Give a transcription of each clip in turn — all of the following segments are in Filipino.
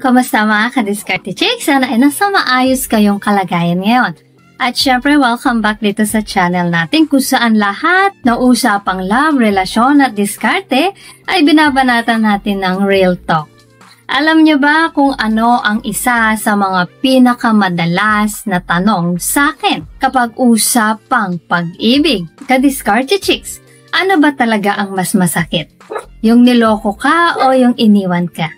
Kamusta mga ka-Diskarte Chicks? Sana ay nasa maayos kayong kalagayan ngayon. At syempre, welcome back dito sa channel natin kung saan lahat na usapang love, relasyon at diskarte ay binabanatan natin ng real talk. Alam niyo ba kung ano ang isa sa mga pinakamadalas na tanong sa akin kapag usapang pag-ibig? Ka-Diskarte Chicks, ano ba talaga ang mas masakit? Yung niloko ka o yung iniwan ka?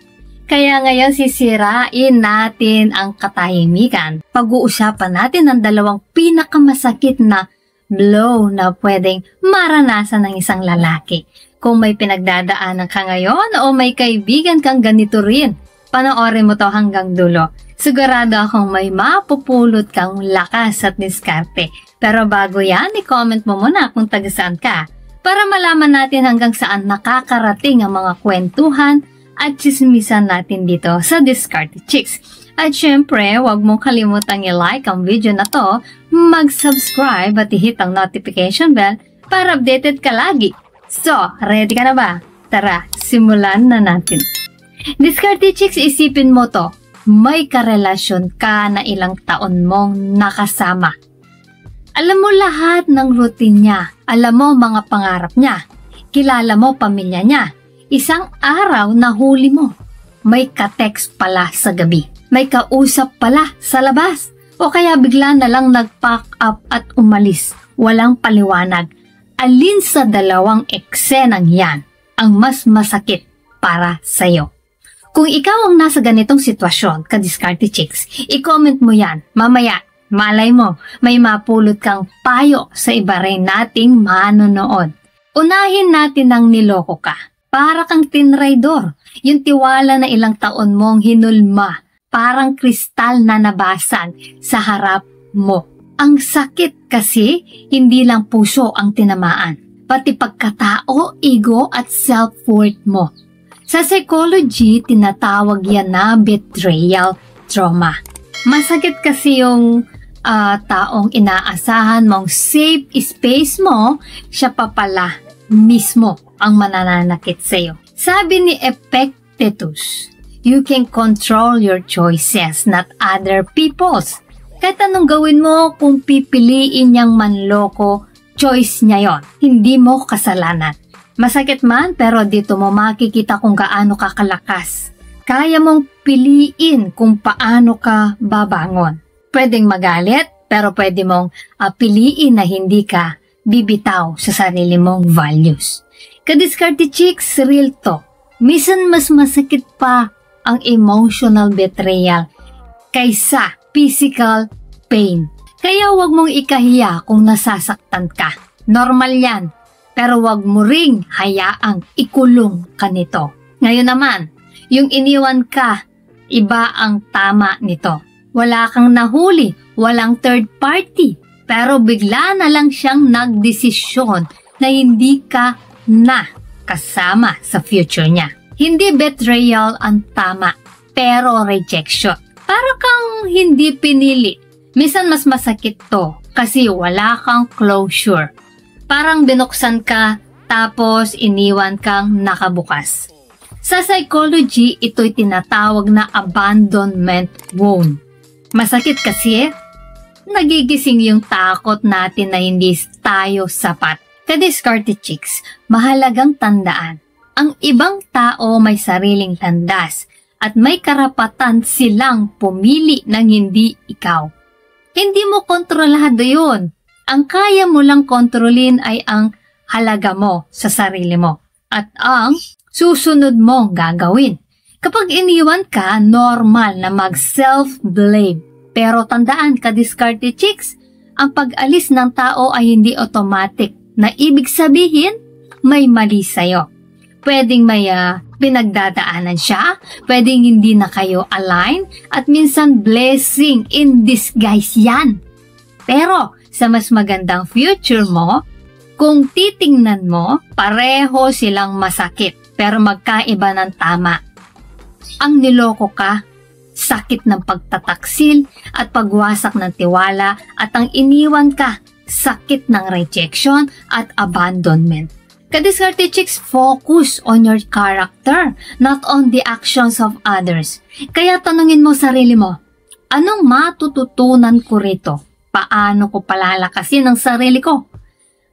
Kaya ngayon sisirain natin ang katahimikan. Pag-uusapan natin ang dalawang pinakamasakit na blow na pwedeng maranasan ng isang lalaki. Kung may pinagdadaanan ka ngayon o may kaibigan kang ganito rin, panoorin mo to hanggang dulo. Sigurado akong may mapupulot kang lakas at diskarte. Pero bago yan, i-comment mo muna kung taga saan ka para malaman natin hanggang saan nakakarating ang mga kwentuhan at chismisan natin dito sa Diskarte Chicks. At syempre, huwag mong kalimutang i-like ang video na to, mag-subscribe at i-hit ang notification bell para updated ka lagi. So, ready ka na ba? Tara, simulan na natin. Diskarte Chicks, isipin mo to, may karelasyon ka na ilang taon mong nakasama. Alam mo lahat ng routine niya, alam mo mga pangarap niya, kilala mo pamilya niya. Isang araw nahuli mo, may ka-text pala sa gabi, may kausap pala sa labas, o kaya bigla na lang nag-pack up at umalis, walang paliwanag. Alin sa dalawang eksenang yan ang mas masakit para sa'yo? Kung ikaw ang nasa ganitong sitwasyon, ka-Diskarte Chicks, i-comment mo yan, mamaya, malay mo, may mapulot kang payo sa iba rin nating manonood. Unahin natin ang niloko ka. Para kang tinraidor, yung tiwala na ilang taon mong hinulma, parang kristal na nabasag sa harap mo. Ang sakit kasi, hindi lang puso ang tinamaan, pati pagkatao, ego at self-worth mo. Sa psychology, tinatawag yan na betrayal trauma. Masakit kasi yung taong inaasahan mong safe space mo, siya pa pala mismo ang mananakit sa'yo. Sabi ni Epictetus, you can control your choices, not other people's. Kahit anong gawin mo, kung pipiliin niyang manloko, choice niya yon. Hindi mo kasalanan. Masakit man, pero dito mo makikita kung gaano ka kalakas. Kaya mong piliin kung paano ka babangon. Pwedeng magalit, pero pwede mong piliin na hindi ka bibitaw sa sarili mong values. Ka-Diskarte Chicks, real talk. Minsan mas masakit pa ang emotional betrayal kaysa physical pain. Kaya huwag mong ikahiya kung nasasaktan ka. Normal yan. Pero huwag mo ring hayaang ikulong ka nito. Ngayon naman, yung iniwan ka, iba ang tama nito. Wala kang nahuli, walang third party. Pero bigla na lang siyang nagdesisyon na hindi ka na kasama sa future niya. Hindi betrayal ang tama, pero rejection. Para kang hindi pinili. Minsan mas masakit to kasi wala kang closure. Parang binuksan ka tapos iniwan kang nakabukas. Sa psychology, ito'y tinatawag na abandonment wound. Masakit kasi nagigising yung takot natin na hindi tayo sapat. Ka-Diskarte Chicks, mahalagang tandaan, ang ibang tao may sariling landas at may karapatan silang pumili ng hindi ikaw. Hindi mo kontrolado yun. Ang kaya mo lang kontrolin ay ang halaga mo sa sarili mo at ang susunod mong gagawin. Kapag iniwan ka, normal na mag-self-blame. Pero tandaan, ka-Diskarte Chicks, ang pag-alis ng tao ay hindi automatic na ibig sabihin may mali sa'yo. Pwedeng may pinagdadaanan siya, pwedeng hindi na kayo align, at minsan blessing in disguise yan. Pero sa mas magandang future mo, kung titingnan mo, pareho silang masakit pero magkaiba ng tama. Ang niloko ka, sakit ng pagtataksil at pagwasak ng tiwala, at ang iniwan ka, sakit ng rejection at abandonment. Kadiskarte chicks, focus on your character, not on the actions of others. Kaya tanungin mo sarili mo, anong matututunan ko rito? Paano ko palalakasin ang sarili ko?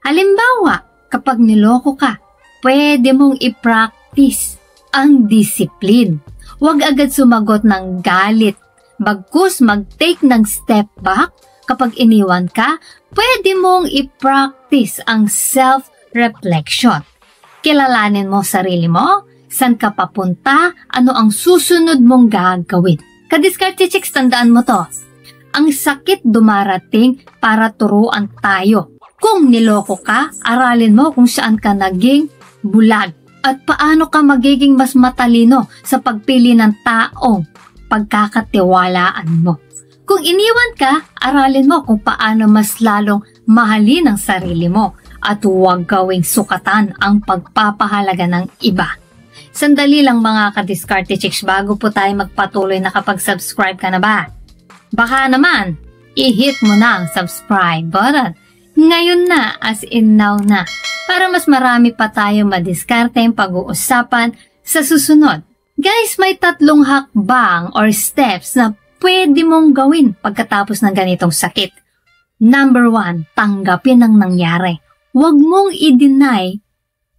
Halimbawa, kapag niloko ka, pwede mong i-practice ang discipline. Huwag agad sumagot ng galit. Bagkus mag-take ng step back. Kapag iniwan ka, pwede mong i-practice ang self-reflection. Kilalanin mo sarili mo, saan ka papunta, ano ang susunod mong gagawin. Kadiskarte chicks, tandaan mo to. Ang sakit dumarating para turuan tayo. Kung niloko ka, aralin mo kung saan ka naging bulag at paano ka magiging mas matalino sa pagpili ng taong pagkakatiwalaan mo. Kung iniwan ka, aralin mo kung paano mas lalong mahalin ang sarili mo at huwag gawing sukatan ang pagpapahalaga ng iba. Sandali lang mga kadiskarte chicks, bago po tayo magpatuloy, nakapag-subscribe ka na ba? Baka naman, i-hit mo na ang subscribe button. Ngayon na, as in now na, para mas marami pa tayong madiskarte yung pag-uusapan sa susunod. Guys, may 3 hakbang or steps na pwede mong gawin pagkatapos ng ganitong sakit. Number 1, tanggapin ang nangyari. Huwag mong i-deny,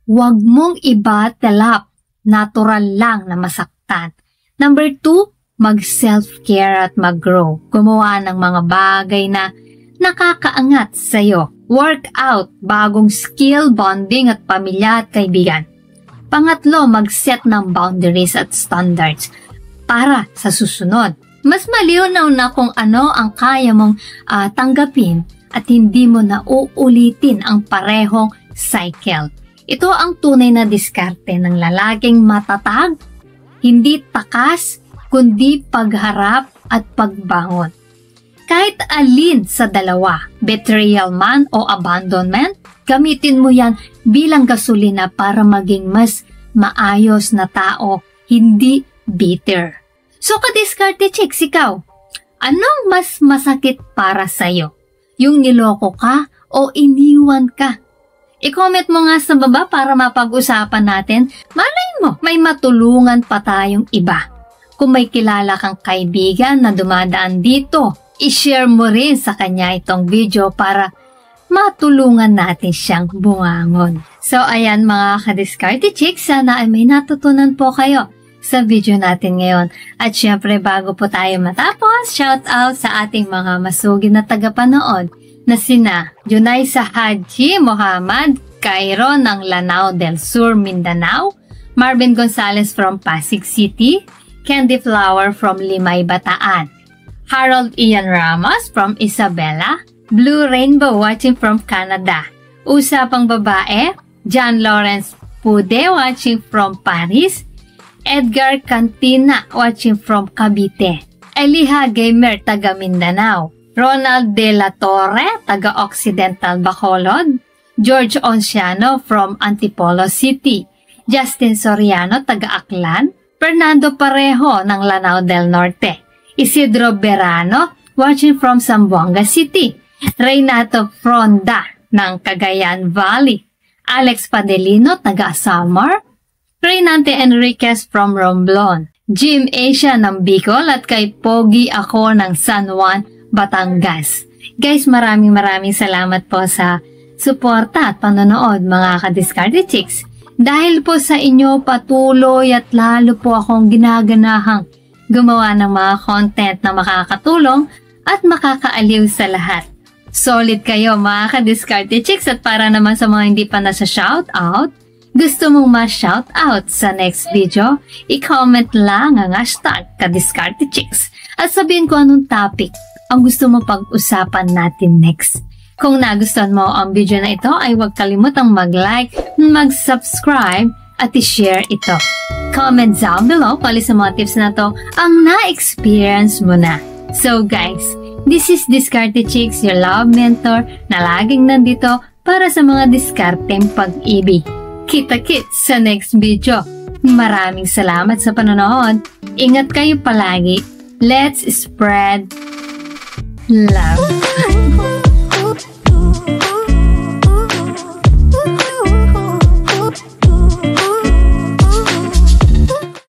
huwag mong i-bottle up. Natural lang na masaktan. Number 2, mag-self-care at mag-grow. Gumawa ng mga bagay na nakakaangat sa'yo. Workout, bagong skill, bonding at pamilya at kaibigan. Pangatlo, mag-set ng boundaries at standards para sa susunod. Mas malinaw na kung ano ang kaya mong tanggapin at hindi mo na uulitin ang parehong cycle. Ito ang tunay na diskarte ng lalaking matatag, hindi takas, kundi pagharap at pagbangon. Kahit alin sa dalawa, betrayal man o abandonment, gamitin mo yan bilang gasolina para maging mas maayos na tao, hindi bitter. So kadiskarte chicks, ikaw, anong mas masakit para sa'yo? Yung niloko ka o iniwan ka? I-comment mo nga sa baba para mapag-usapan natin. Malay mo, may matulungan pa tayong iba. Kung may kilala kang kaibigan na dumadaan dito, i-share mo rin sa kanya itong video para matulungan natin siyang bumangon. So ayan mga kadiskarte chicks, sana ay may natutunan po kayo sa video natin ngayon. At syempre bago po tayo matapos, shout out sa ating mga masugid na tagapanood na sina Junaisa Haji Muhammad Cairo ng Lanao del Sur, Mindanao, Marvin Gonzalez from Pasig City, Candy Flower from Limay, Bataan, Harold Ian Ramos from Isabela, Blue Rainbow watching from Canada, Usapang Babae, John Lawrence Pude watching from Paris, Edgar Cantina watching from Cavite, Eliha Gamer taga Mindanao, Ronald De La Torre taga Occidental Bacolod, George Onciano from Antipolo City, Justin Soriano taga Aklan, Fernando Parejo ng Lanao del Norte, Isidro Berano watching from Zamboanga City, Reynato Fronda ng Cagayan Valley, Alex Padelino taga Samar, Reynante Enriquez from Romblon, Jim Asia ng Bicol at kay Pogi ako ng San Juan, Batangas. Guys, maraming salamat po sa suporta at panonood mga kadiskarte chicks. Dahil po sa inyo patuloy at lalo po akong ginaganahang gumawa ng mga content na makakatulong at makakaaliw sa lahat. Solid kayo mga kadiskarte chicks, at para naman sa mga hindi pa nasa shoutout, gusto mong ma-shoutout sa next video, i-comment lang ang hashtag kadiskarte chicks at sabihin ko anong topic ang gusto mo pag-usapan natin next. Kung nagustuhan mo ang video na ito ay huwag kalimutang mag-like, mag-subscribe at i-share ito. Comment down below kung sa mga tips na to ang na-experience mo na. So guys, this is Diskarte Chicks, your love mentor na laging nandito para sa mga diskarteng pag-ibig. Kita-kits sa next video. Maraming salamat sa panonood. Ingat kayo palagi. Let's spread love.